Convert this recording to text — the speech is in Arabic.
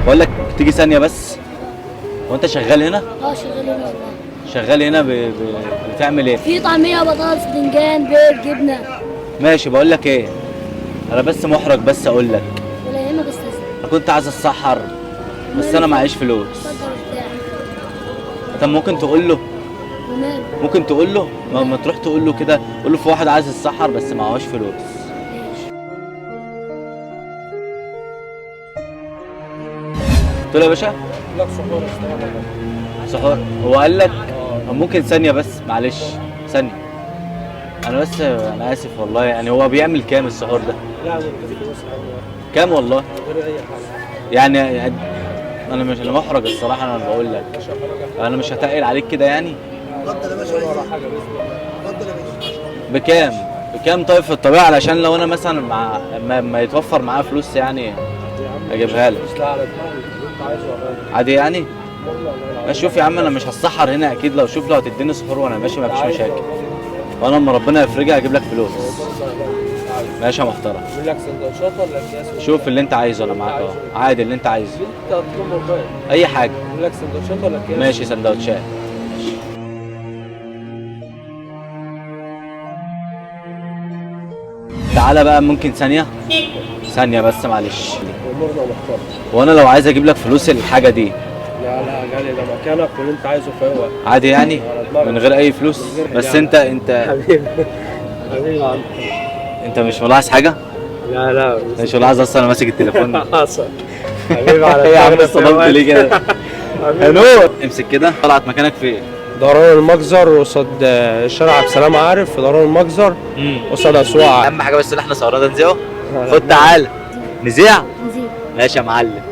بقول لك تيجي ثانيه بس. هو انت شغال هنا؟ شغال هنا والله. شغال هنا بتعمل ايه؟ في طعميه، بطاطس، بتنجان، بيض، جبنه. ماشي. بقول لك ايه، انا بس محرج بس اقول لك، ولا يهمك استاذ. انا كنت عايز اتسحر بس انا معيش فلوس. اتفضل بتاعي. طب ممكن تقول له؟ وماله؟ ممكن تقول له ما تروح تقول له كده، قول له في واحد عايز يتسحر بس معهوش فلوس. ماشي. قلت له يا باشا لك سحور استراحة. سحور. هو قال لك ممكن ثانيه بس معلش ثانيه. انا اسف والله، يعني هو بيعمل كام السحور ده؟ لا ممكن فلوس كام والله؟ غير اي حاجة. يعني انا مش محرج الصراحه، انا بقول لك انا مش هتقل عليك كده يعني. اتفضل يا باشا. ولا حاجة بإذن الله. اتفضل يا باشا. بكام طيب في الطبيعه، علشان لو انا مثلا ما يتوفر معايا فلوس يعني اجيبها لك مش لا على دماغي اللي انت عايزه يا غالي. عادي يعني. والله شوف يا عم انا مش هتسحر هنا اكيد، لو شوف لو هتديني سحور وانا ماشي مفيش مشاكل، وانا لما ربنا يفرجها هجيب لك فلوس. ماشي يا محترم. اعمل لك سندوتشات ولا اكياس؟ شوف اللي انت عايزه انا معاك اهو، عادي اللي انت عايزه، انت هتطلب بقى. اي حاجه. اعمل لك سندوتشات ولا اكياس؟ ماشي سندوتشات. تعالى بقى ممكن ثانيه بس معلش. امورنا محترمة. وانا لو عايز اجيب لك فلوس الحاجه دي لا لا يا غالي، ده مكانك واللي انت عايزه في اي وقت. عادي يعني من غير اي فلوس؟ بس انت حبيبي حبيبي يا عم. انت مش ملاحظ حاجه؟ لا لا مش ملاحظ اصلا انا ماسك التليفون. حصل. حبيبي على ايه يا عم دماغنا اصطدمت ليه كده؟ يا نور امسك كده. طلعت مكانك فين؟ دوران المجزر قصاد شارع عبد السلام، عارف؟ في دوران المجزر قصاد اسواق. اهم حاجه بس اللي احنا صورنا ده نذيعه. خد تعالى نذيع. نزيد. ماشي يا معلم.